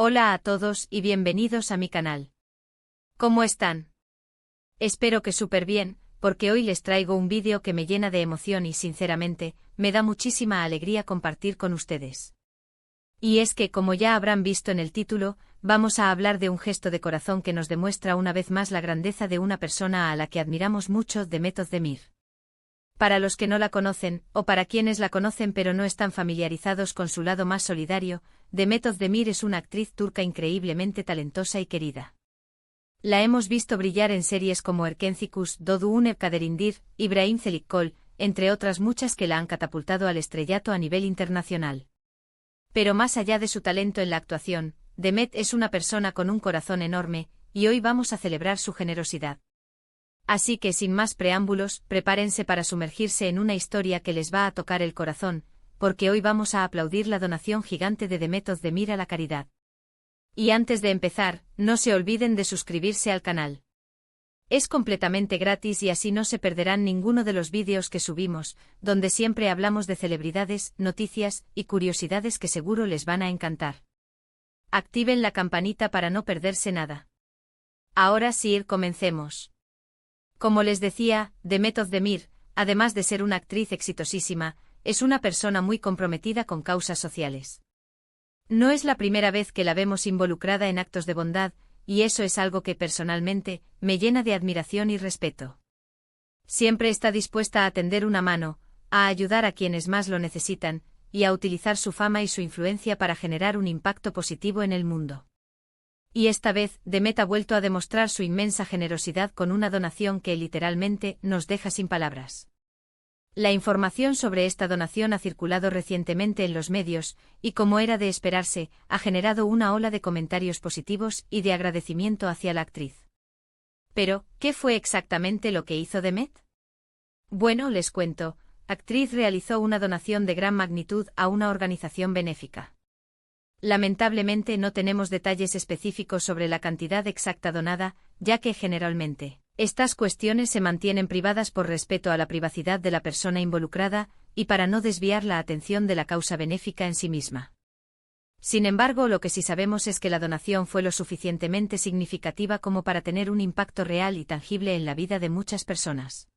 Hola a todos y bienvenidos a mi canal. ¿Cómo están? Espero que súper bien, porque hoy les traigo un vídeo que me llena de emoción y sinceramente, me da muchísima alegría compartir con ustedes. Y es que, como ya habrán visto en el título, vamos a hablar de un gesto de corazón que nos demuestra una vez más la grandeza de una persona a la que admiramos mucho, Demet Özdemir. Para los que no la conocen, o para quienes la conocen pero no están familiarizados con su lado más solidario, Demet Özdemir es una actriz turca increíblemente talentosa y querida. La hemos visto brillar en series como Erkenci Kuş, Doğduğun Kaderindir, Ibrahim Çelikkol, entre otras muchas que la han catapultado al estrellato a nivel internacional. Pero más allá de su talento en la actuación, Demet es una persona con un corazón enorme, y hoy vamos a celebrar su generosidad. Así que sin más preámbulos, prepárense para sumergirse en una historia que les va a tocar el corazón, porque hoy vamos a aplaudir la donación gigante de Demet Özdemir a la caridad. Y antes de empezar, no se olviden de suscribirse al canal. Es completamente gratis y así no se perderán ninguno de los vídeos que subimos, donde siempre hablamos de celebridades, noticias y curiosidades que seguro les van a encantar. Activen la campanita para no perderse nada. Ahora sí, comencemos. Como les decía, Demet Özdemir, además de ser una actriz exitosísima, es una persona muy comprometida con causas sociales. No es la primera vez que la vemos involucrada en actos de bondad, y eso es algo que personalmente me llena de admiración y respeto. Siempre está dispuesta a tender una mano, a ayudar a quienes más lo necesitan, y a utilizar su fama y su influencia para generar un impacto positivo en el mundo. Y esta vez, Demet ha vuelto a demostrar su inmensa generosidad con una donación que literalmente nos deja sin palabras. La información sobre esta donación ha circulado recientemente en los medios, y como era de esperarse, ha generado una ola de comentarios positivos y de agradecimiento hacia la actriz. Pero, ¿qué fue exactamente lo que hizo Demet? Bueno, les cuento, la actriz realizó una donación de gran magnitud a una organización benéfica. Lamentablemente no tenemos detalles específicos sobre la cantidad exacta donada, ya que generalmente estas cuestiones se mantienen privadas por respeto a la privacidad de la persona involucrada y para no desviar la atención de la causa benéfica en sí misma. Sin embargo, lo que sí sabemos es que la donación fue lo suficientemente significativa como para tener un impacto real y tangible en la vida de muchas personas.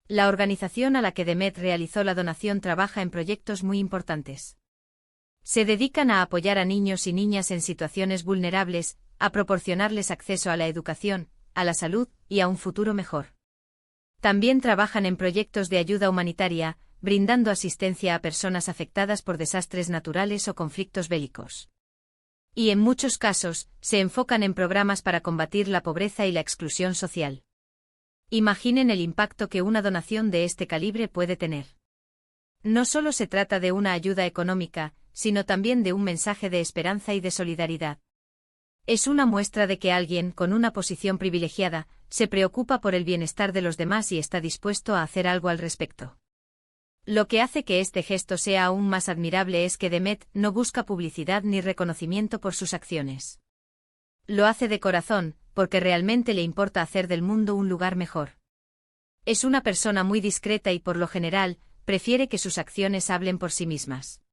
La organización a la que Demet realizó la donación trabaja en proyectos muy importantes. Se dedican a apoyar a niños y niñas en situaciones vulnerables, a proporcionarles acceso a la educación, a la salud y a un futuro mejor. También trabajan en proyectos de ayuda humanitaria, brindando asistencia a personas afectadas por desastres naturales o conflictos bélicos. Y en muchos casos, se enfocan en programas para combatir la pobreza y la exclusión social. Imaginen el impacto que una donación de este calibre puede tener. No solo se trata de una ayuda económica, sino también de un mensaje de esperanza y de solidaridad. Es una muestra de que alguien con una posición privilegiada se preocupa por el bienestar de los demás y está dispuesto a hacer algo al respecto. Lo que hace que este gesto sea aún más admirable es que Demet no busca publicidad ni reconocimiento por sus acciones. Lo hace de corazón, porque realmente le importa hacer del mundo un lugar mejor. Es una persona muy discreta y por lo general, prefiere que sus acciones hablen por sí mismas.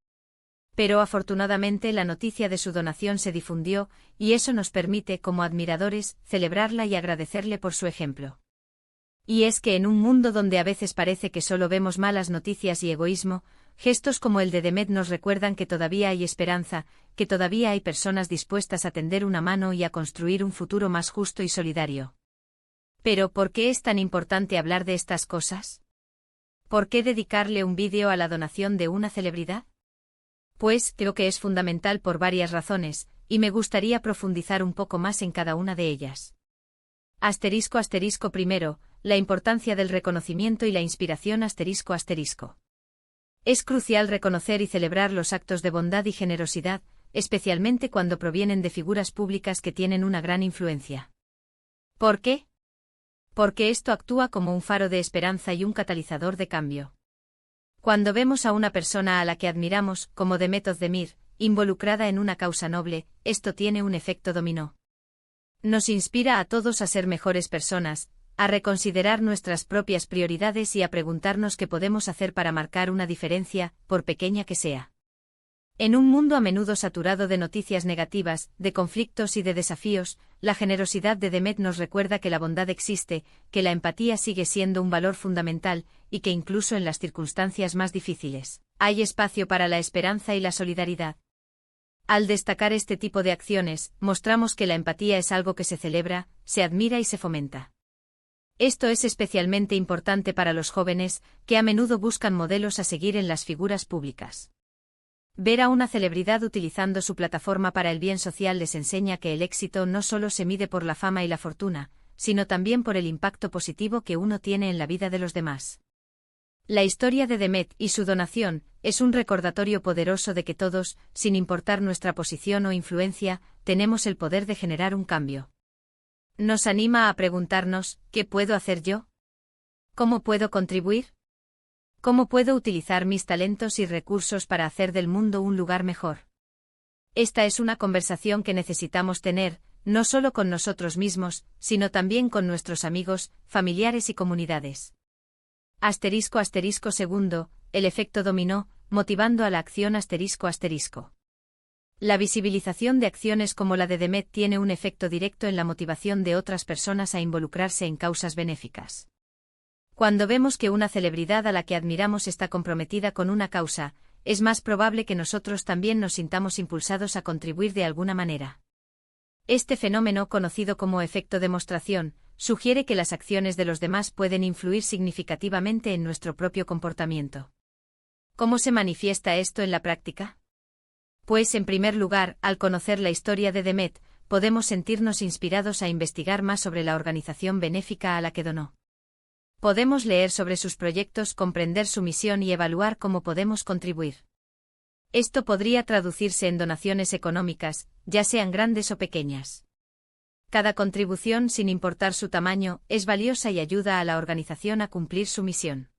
Pero afortunadamente la noticia de su donación se difundió, y eso nos permite, como admiradores, celebrarla y agradecerle por su ejemplo. Y es que en un mundo donde a veces parece que solo vemos malas noticias y egoísmo, gestos como el de Demet nos recuerdan que todavía hay esperanza, que todavía hay personas dispuestas a tender una mano y a construir un futuro más justo y solidario. Pero ¿por qué es tan importante hablar de estas cosas? ¿Por qué dedicarle un vídeo a la donación de una celebridad? Pues creo que es fundamental por varias razones, y me gustaría profundizar un poco más en cada una de ellas. Primero, la importancia del reconocimiento y la inspiración. Es crucial reconocer y celebrar los actos de bondad y generosidad, especialmente cuando provienen de figuras públicas que tienen una gran influencia. ¿Por qué? Porque esto actúa como un faro de esperanza y un catalizador de cambio. Cuando vemos a una persona a la que admiramos, como Demet Özdemir, involucrada en una causa noble, esto tiene un efecto dominó. Nos inspira a todos a ser mejores personas, a reconsiderar nuestras propias prioridades y a preguntarnos qué podemos hacer para marcar una diferencia, por pequeña que sea. En un mundo a menudo saturado de noticias negativas, de conflictos y de desafíos, la generosidad de Demet nos recuerda que la bondad existe, que la empatía sigue siendo un valor fundamental, y que incluso en las circunstancias más difíciles, hay espacio para la esperanza y la solidaridad. Al destacar este tipo de acciones, mostramos que la empatía es algo que se celebra, se admira y se fomenta. Esto es especialmente importante para los jóvenes, que a menudo buscan modelos a seguir en las figuras públicas. Ver a una celebridad utilizando su plataforma para el bien social les enseña que el éxito no solo se mide por la fama y la fortuna, sino también por el impacto positivo que uno tiene en la vida de los demás. La historia de Demet y su donación es un recordatorio poderoso de que todos, sin importar nuestra posición o influencia, tenemos el poder de generar un cambio. Nos anima a preguntarnos, ¿qué puedo hacer yo? ¿Cómo puedo contribuir? ¿Cómo puedo utilizar mis talentos y recursos para hacer del mundo un lugar mejor? Esta es una conversación que necesitamos tener, no solo con nosotros mismos, sino también con nuestros amigos, familiares y comunidades. Segundo, el efecto dominó, motivando a la acción ***. La visibilización de acciones como la de Demet tiene un efecto directo en la motivación de otras personas a involucrarse en causas benéficas. Cuando vemos que una celebridad a la que admiramos está comprometida con una causa, es más probable que nosotros también nos sintamos impulsados a contribuir de alguna manera. Este fenómeno, conocido como efecto demostración, sugiere que las acciones de los demás pueden influir significativamente en nuestro propio comportamiento. ¿Cómo se manifiesta esto en la práctica? Pues, en primer lugar, al conocer la historia de Demet, podemos sentirnos inspirados a investigar más sobre la organización benéfica a la que donó. Podemos leer sobre sus proyectos, comprender su misión y evaluar cómo podemos contribuir. Esto podría traducirse en donaciones económicas, ya sean grandes o pequeñas. Cada contribución, sin importar su tamaño, es valiosa y ayuda a la organización a cumplir su misión.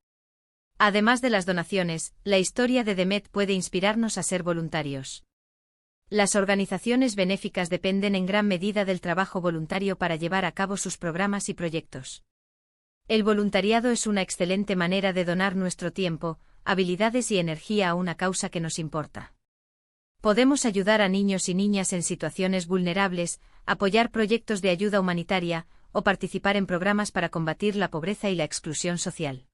Además de las donaciones, la historia de Demet puede inspirarnos a ser voluntarios. Las organizaciones benéficas dependen en gran medida del trabajo voluntario para llevar a cabo sus programas y proyectos. El voluntariado es una excelente manera de donar nuestro tiempo, habilidades y energía a una causa que nos importa. Podemos ayudar a niños y niñas en situaciones vulnerables, apoyar proyectos de ayuda humanitaria, o participar en programas para combatir la pobreza y la exclusión social.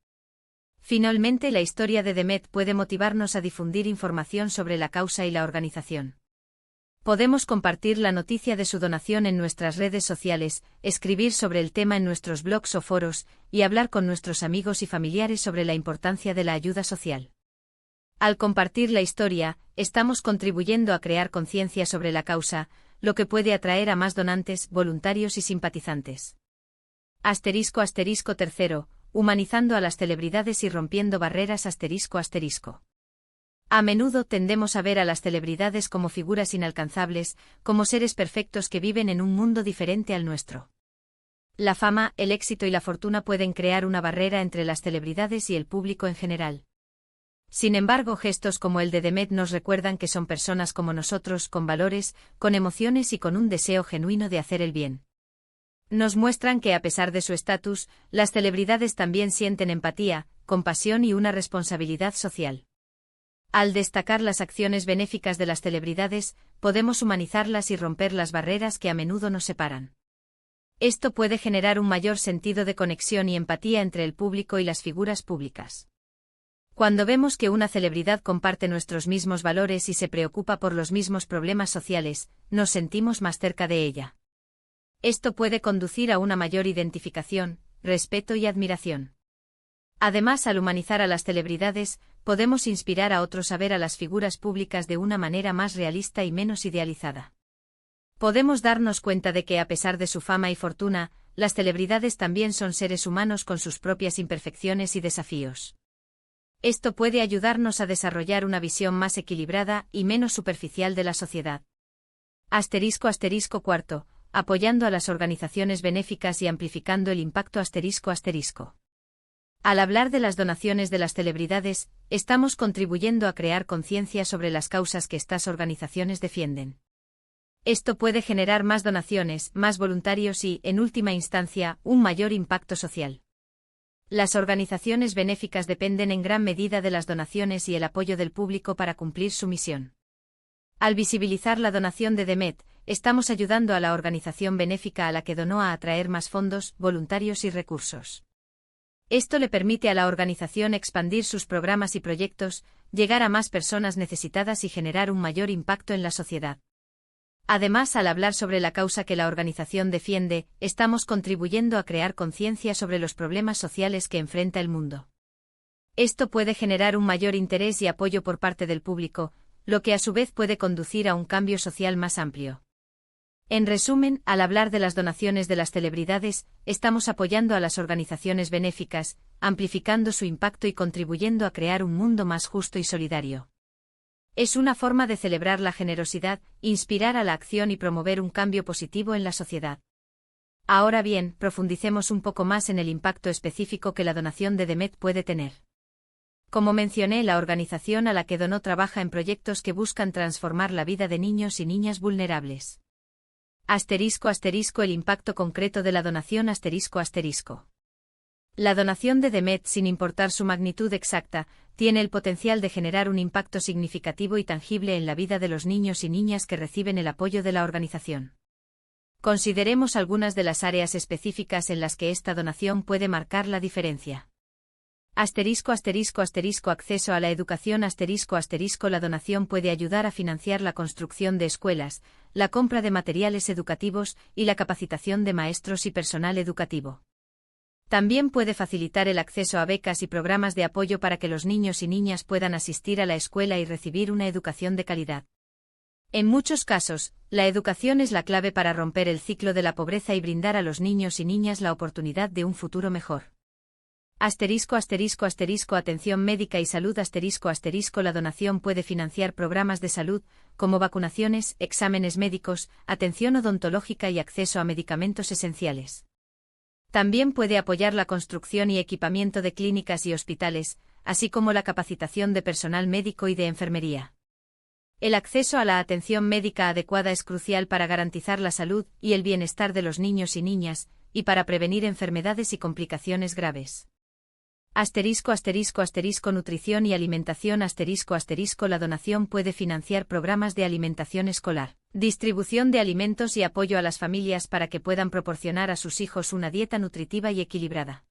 Finalmente, la historia de Demet puede motivarnos a difundir información sobre la causa y la organización. Podemos compartir la noticia de su donación en nuestras redes sociales, escribir sobre el tema en nuestros blogs o foros, y hablar con nuestros amigos y familiares sobre la importancia de la ayuda social. Al compartir la historia, estamos contribuyendo a crear conciencia sobre la causa, lo que puede atraer a más donantes, voluntarios y simpatizantes. Tercero, humanizando a las celebridades y rompiendo barreras ***. A menudo tendemos a ver a las celebridades como figuras inalcanzables, como seres perfectos que viven en un mundo diferente al nuestro. La fama, el éxito y la fortuna pueden crear una barrera entre las celebridades y el público en general. Sin embargo, gestos como el de Demet nos recuerdan que son personas como nosotros, con valores, con emociones y con un deseo genuino de hacer el bien. Nos muestran que a pesar de su estatus, las celebridades también sienten empatía, compasión y una responsabilidad social. Al destacar las acciones benéficas de las celebridades, podemos humanizarlas y romper las barreras que a menudo nos separan. Esto puede generar un mayor sentido de conexión y empatía entre el público y las figuras públicas. Cuando vemos que una celebridad comparte nuestros mismos valores y se preocupa por los mismos problemas sociales, nos sentimos más cerca de ella. Esto puede conducir a una mayor identificación, respeto y admiración. Además, al humanizar a las celebridades, podemos inspirar a otros a ver a las figuras públicas de una manera más realista y menos idealizada. Podemos darnos cuenta de que a pesar de su fama y fortuna, las celebridades también son seres humanos con sus propias imperfecciones y desafíos. Esto puede ayudarnos a desarrollar una visión más equilibrada y menos superficial de la sociedad. Cuarto, apoyando a las organizaciones benéficas y amplificando el impacto ***. Al hablar de las donaciones de las celebridades, estamos contribuyendo a crear conciencia sobre las causas que estas organizaciones defienden. Esto puede generar más donaciones, más voluntarios y, en última instancia, un mayor impacto social. Las organizaciones benéficas dependen en gran medida de las donaciones y el apoyo del público para cumplir su misión. Al visibilizar la donación de Demet, estamos ayudando a la organización benéfica a la que donó a atraer más fondos, voluntarios y recursos. Esto le permite a la organización expandir sus programas y proyectos, llegar a más personas necesitadas y generar un mayor impacto en la sociedad. Además, al hablar sobre la causa que la organización defiende, estamos contribuyendo a crear conciencia sobre los problemas sociales que enfrenta el mundo. Esto puede generar un mayor interés y apoyo por parte del público, lo que a su vez puede conducir a un cambio social más amplio. En resumen, al hablar de las donaciones de las celebridades, estamos apoyando a las organizaciones benéficas, amplificando su impacto y contribuyendo a crear un mundo más justo y solidario. Es una forma de celebrar la generosidad, inspirar a la acción y promover un cambio positivo en la sociedad. Ahora bien, profundicemos un poco más en el impacto específico que la donación de Demet puede tener. Como mencioné, la organización a la que donó trabaja en proyectos que buscan transformar la vida de niños y niñas vulnerables. El impacto concreto de la donación La donación de Demet, sin importar su magnitud exacta, tiene el potencial de generar un impacto significativo y tangible en la vida de los niños y niñas que reciben el apoyo de la organización. Consideremos algunas de las áreas específicas en las que esta donación puede marcar la diferencia. Acceso a la educación. La donación puede ayudar a financiar la construcción de escuelas, la compra de materiales educativos y la capacitación de maestros y personal educativo. También puede facilitar el acceso a becas y programas de apoyo para que los niños y niñas puedan asistir a la escuela y recibir una educación de calidad. En muchos casos, la educación es la clave para romper el ciclo de la pobreza y brindar a los niños y niñas la oportunidad de un futuro mejor. Atención médica y salud. La donación puede financiar programas de salud, como vacunaciones, exámenes médicos, atención odontológica y acceso a medicamentos esenciales. También puede apoyar la construcción y equipamiento de clínicas y hospitales, así como la capacitación de personal médico y de enfermería. El acceso a la atención médica adecuada es crucial para garantizar la salud y el bienestar de los niños y niñas, y para prevenir enfermedades y complicaciones graves. Nutrición y alimentación. La donación puede financiar programas de alimentación escolar, distribución de alimentos y apoyo a las familias para que puedan proporcionar a sus hijos una dieta nutritiva y equilibrada.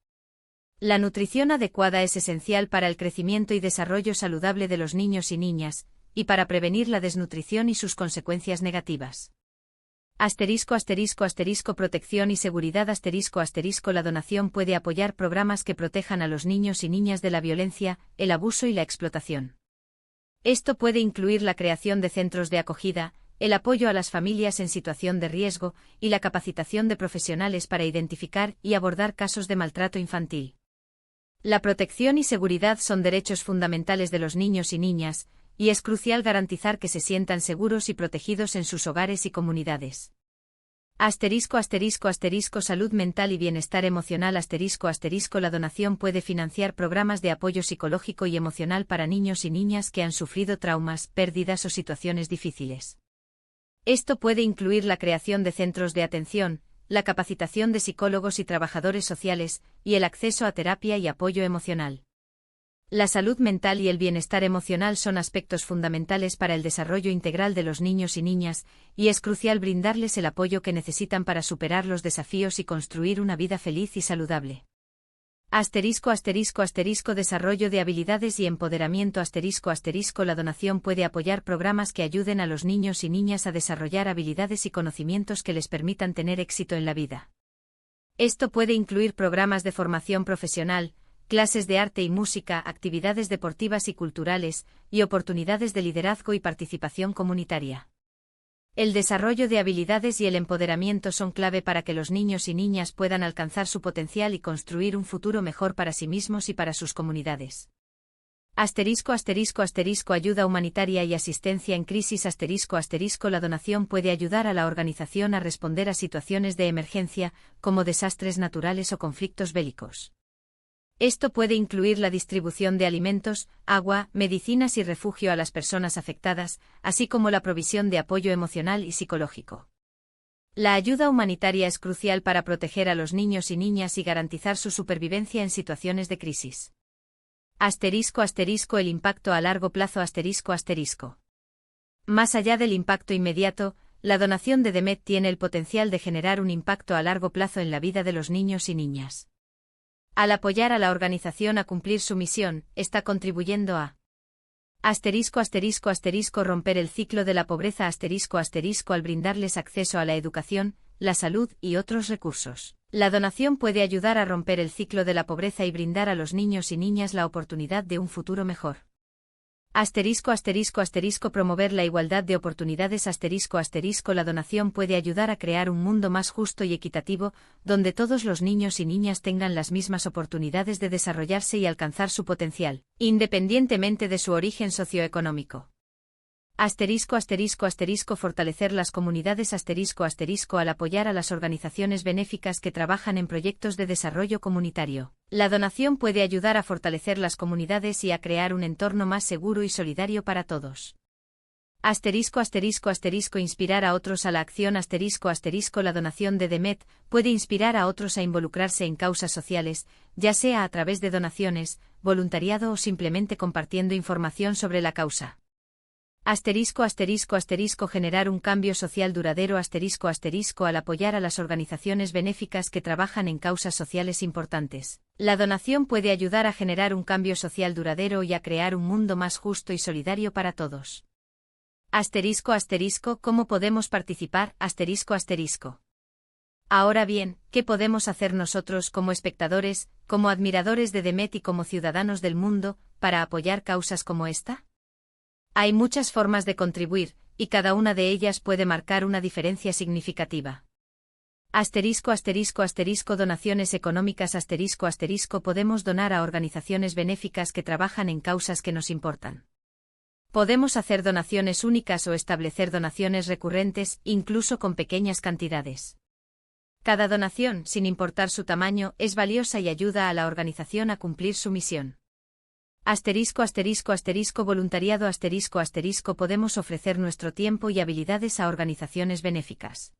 La nutrición adecuada es esencial para el crecimiento y desarrollo saludable de los niños y niñas, y para prevenir la desnutrición y sus consecuencias negativas. Protección y seguridad. La donación puede apoyar programas que protejan a los niños y niñas de la violencia, el abuso y la explotación. Esto puede incluir la creación de centros de acogida, el apoyo a las familias en situación de riesgo, y la capacitación de profesionales para identificar y abordar casos de maltrato infantil. La protección y seguridad son derechos fundamentales de los niños y niñas, y es crucial garantizar que se sientan seguros y protegidos en sus hogares y comunidades. Salud mental y bienestar emocional. La donación puede financiar programas de apoyo psicológico y emocional para niños y niñas que han sufrido traumas, pérdidas o situaciones difíciles. Esto puede incluir la creación de centros de atención, la capacitación de psicólogos y trabajadores sociales, y el acceso a terapia y apoyo emocional. La salud mental y el bienestar emocional son aspectos fundamentales para el desarrollo integral de los niños y niñas, y es crucial brindarles el apoyo que necesitan para superar los desafíos y construir una vida feliz y saludable. Desarrollo de habilidades y empoderamiento. La donación puede apoyar programas que ayuden a los niños y niñas a desarrollar habilidades y conocimientos que les permitan tener éxito en la vida. Esto puede incluir programas de formación profesional, clases de arte y música, actividades deportivas y culturales, y oportunidades de liderazgo y participación comunitaria. El desarrollo de habilidades y el empoderamiento son clave para que los niños y niñas puedan alcanzar su potencial y construir un futuro mejor para sí mismos y para sus comunidades. Ayuda humanitaria y asistencia en crisis. La donación puede ayudar a la organización a responder a situaciones de emergencia, como desastres naturales o conflictos bélicos. Esto puede incluir la distribución de alimentos, agua, medicinas y refugio a las personas afectadas, así como la provisión de apoyo emocional y psicológico. La ayuda humanitaria es crucial para proteger a los niños y niñas y garantizar su supervivencia en situaciones de crisis. El impacto a largo plazo. Más allá del impacto inmediato, la donación de Demet tiene el potencial de generar un impacto a largo plazo en la vida de los niños y niñas. Al apoyar a la organización a cumplir su misión, está contribuyendo a romper el ciclo de la pobreza al brindarles acceso a la educación, la salud y otros recursos. La donación puede ayudar a romper el ciclo de la pobreza y brindar a los niños y niñas la oportunidad de un futuro mejor. Promover la igualdad de oportunidades la donación puede ayudar a crear un mundo más justo y equitativo, donde todos los niños y niñas tengan las mismas oportunidades de desarrollarse y alcanzar su potencial, independientemente de su origen socioeconómico. Fortalecer las comunidades al apoyar a las organizaciones benéficas que trabajan en proyectos de desarrollo comunitario. La donación puede ayudar a fortalecer las comunidades y a crear un entorno más seguro y solidario para todos. Inspirar a otros a la acción La donación de Demet puede inspirar a otros a involucrarse en causas sociales, ya sea a través de donaciones, voluntariado o simplemente compartiendo información sobre la causa. Generar un cambio social duradero al apoyar a las organizaciones benéficas que trabajan en causas sociales importantes. La donación puede ayudar a generar un cambio social duradero y a crear un mundo más justo y solidario para todos. ¿Cómo podemos participar? Ahora bien, ¿qué podemos hacer nosotros como espectadores, como admiradores de Demet y como ciudadanos del mundo, para apoyar causas como esta? Hay muchas formas de contribuir, y cada una de ellas puede marcar una diferencia significativa. Donaciones económicas podemos donar a organizaciones benéficas que trabajan en causas que nos importan. Podemos hacer donaciones únicas o establecer donaciones recurrentes, incluso con pequeñas cantidades. Cada donación, sin importar su tamaño, es valiosa y ayuda a la organización a cumplir su misión. Voluntariado podemos ofrecer nuestro tiempo y habilidades a organizaciones benéficas.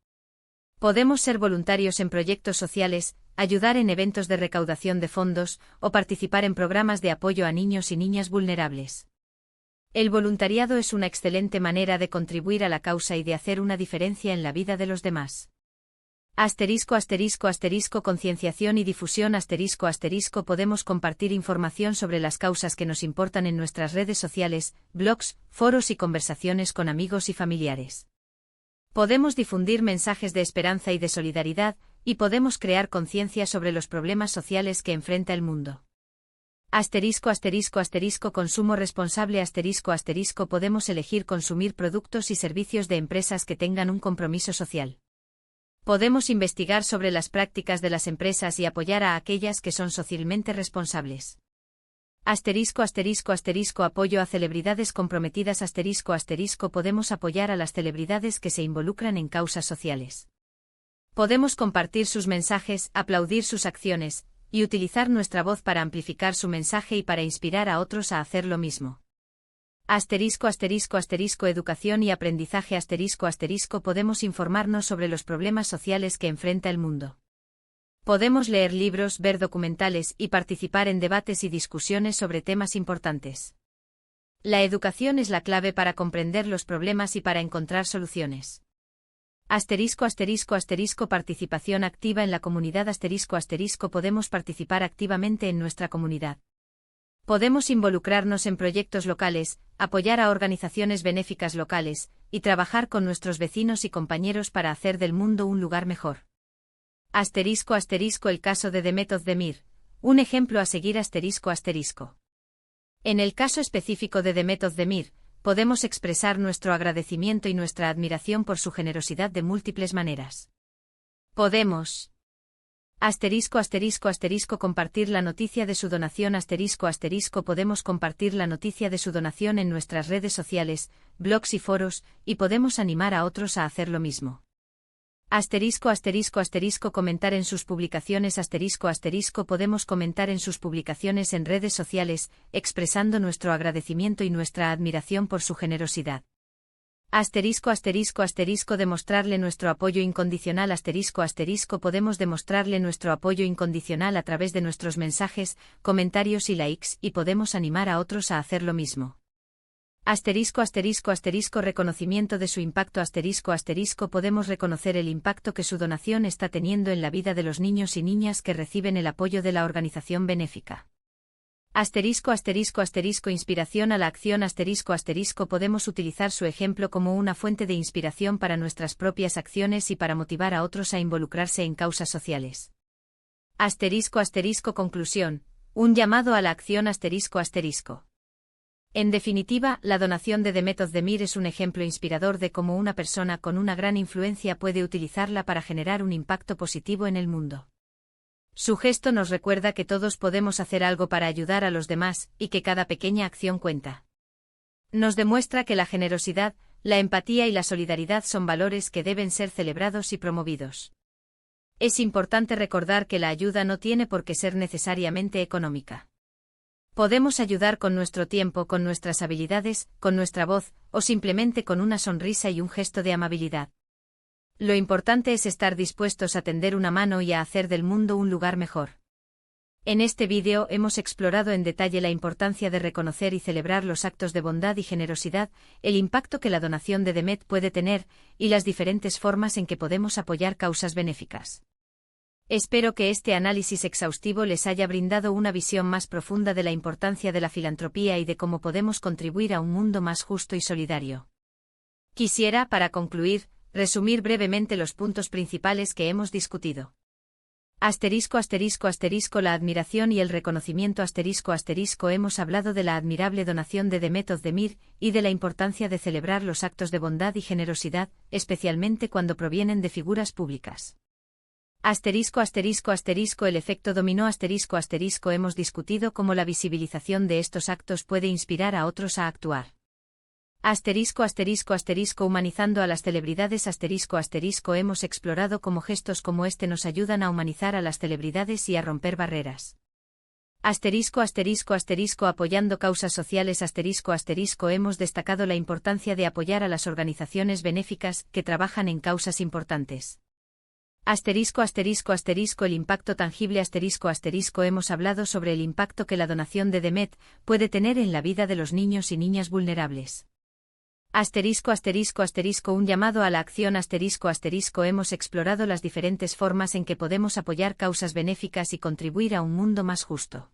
Podemos ser voluntarios en proyectos sociales, ayudar en eventos de recaudación de fondos, o participar en programas de apoyo a niños y niñas vulnerables. El voluntariado es una excelente manera de contribuir a la causa y de hacer una diferencia en la vida de los demás. Concienciación y difusión podemos compartir información sobre las causas que nos importan en nuestras redes sociales, blogs, foros y conversaciones con amigos y familiares. Podemos difundir mensajes de esperanza y de solidaridad, y podemos crear conciencia sobre los problemas sociales que enfrenta el mundo. Consumo responsable podemos elegir consumir productos y servicios de empresas que tengan un compromiso social. Podemos investigar sobre las prácticas de las empresas y apoyar a aquellas que son socialmente responsables. Apoyo a celebridades comprometidas podemos apoyar a las celebridades que se involucran en causas sociales. Podemos compartir sus mensajes, aplaudir sus acciones, y utilizar nuestra voz para amplificar su mensaje y para inspirar a otros a hacer lo mismo. Educación y aprendizaje podemos informarnos sobre los problemas sociales que enfrenta el mundo. Podemos leer libros, ver documentales y participar en debates y discusiones sobre temas importantes. La educación es la clave para comprender los problemas y para encontrar soluciones. Participación activa en la comunidad podemos participar activamente en nuestra comunidad. Podemos involucrarnos en proyectos locales, apoyar a organizaciones benéficas locales, y trabajar con nuestros vecinos y compañeros para hacer del mundo un lugar mejor. El caso de Demet Özdemir, un ejemplo a seguir. En el caso específico de Demet Özdemir, podemos expresar nuestro agradecimiento y nuestra admiración por su generosidad de múltiples maneras. Podemos compartir la noticia de su donación. Podemos compartir la noticia de su donación en nuestras redes sociales, blogs y foros, y podemos animar a otros a hacer lo mismo. Comentar en sus publicaciones. Podemos comentar en sus publicaciones en redes sociales, expresando nuestro agradecimiento y nuestra admiración por su generosidad. Demostrarle nuestro apoyo incondicional. Podemos demostrarle nuestro apoyo incondicional a través de nuestros mensajes, comentarios y likes, y podemos animar a otros a hacer lo mismo. Asterisco asterisco asterisco reconocimiento de su impacto asterisco asterisco podemos reconocer el impacto que su donación está teniendo en la vida de los niños y niñas que reciben el apoyo de la organización benéfica. Asterisco asterisco asterisco inspiración a la acción asterisco asterisco podemos utilizar su ejemplo como una fuente de inspiración para nuestras propias acciones y para motivar a otros a involucrarse en causas sociales. Asterisco asterisco conclusión, un llamado a la acción asterisco asterisco. En definitiva, la donación de Demet Özdemir es un ejemplo inspirador de cómo una persona con una gran influencia puede utilizarla para generar un impacto positivo en el mundo. Su gesto nos recuerda que todos podemos hacer algo para ayudar a los demás y que cada pequeña acción cuenta. Nos demuestra que la generosidad, la empatía y la solidaridad son valores que deben ser celebrados y promovidos. Es importante recordar que la ayuda no tiene por qué ser necesariamente económica. Podemos ayudar con nuestro tiempo, con nuestras habilidades, con nuestra voz, o simplemente con una sonrisa y un gesto de amabilidad. Lo importante es estar dispuestos a tender una mano y a hacer del mundo un lugar mejor. En este vídeo hemos explorado en detalle la importancia de reconocer y celebrar los actos de bondad y generosidad, el impacto que la donación de Demet puede tener, y las diferentes formas en que podemos apoyar causas benéficas. Espero que este análisis exhaustivo les haya brindado una visión más profunda de la importancia de la filantropía y de cómo podemos contribuir a un mundo más justo y solidario. Quisiera, para concluir, resumir brevemente los puntos principales que hemos discutido. Asterisco asterisco asterisco la admiración y el reconocimiento asterisco asterisco hemos hablado de la admirable donación de Demet Özdemir y de la importancia de celebrar los actos de bondad y generosidad, especialmente cuando provienen de figuras públicas. Asterisco asterisco asterisco el efecto dominó asterisco asterisco hemos discutido cómo la visibilización de estos actos puede inspirar a otros a actuar. Asterisco asterisco asterisco humanizando a las celebridades asterisco asterisco hemos explorado cómo gestos como este nos ayudan a humanizar a las celebridades y a romper barreras. Asterisco asterisco asterisco apoyando causas sociales asterisco asterisco hemos destacado la importancia de apoyar a las organizaciones benéficas que trabajan en causas importantes. Asterisco asterisco asterisco el impacto tangible asterisco asterisco hemos hablado sobre el impacto que la donación de Demet puede tener en la vida de los niños y niñas vulnerables. Asterisco asterisco asterisco un llamado a la acción asterisco asterisco hemos explorado las diferentes formas en que podemos apoyar causas benéficas y contribuir a un mundo más justo.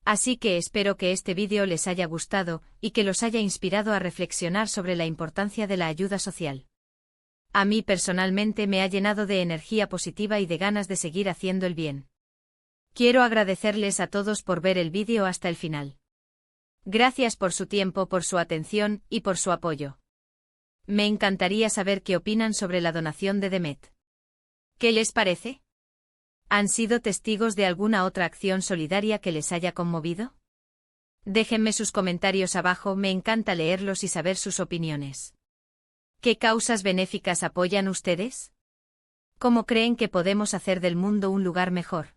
Así que espero que este vídeo les haya gustado y que los haya inspirado a reflexionar sobre la importancia de la ayuda social. A mí personalmente me ha llenado de energía positiva y de ganas de seguir haciendo el bien. Quiero agradecerles a todos por ver el vídeo hasta el final. Gracias por su tiempo, por su atención y por su apoyo. Me encantaría saber qué opinan sobre la donación de Demet. ¿Qué les parece? ¿Han sido testigos de alguna otra acción solidaria que les haya conmovido? Déjenme sus comentarios abajo, me encanta leerlos y saber sus opiniones. ¿Qué causas benéficas apoyan ustedes? ¿Cómo creen que podemos hacer del mundo un lugar mejor?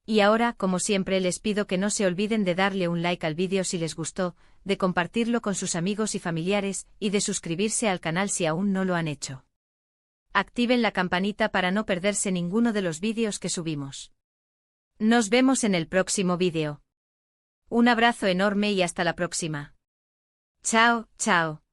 Y ahora, como siempre, les pido que no se olviden de darle un like al vídeo si les gustó, de compartirlo con sus amigos y familiares, y de suscribirse al canal si aún no lo han hecho. Activen la campanita para no perderse ninguno de los vídeos que subimos. Nos vemos en el próximo vídeo. Un abrazo enorme y hasta la próxima. Chao, chao.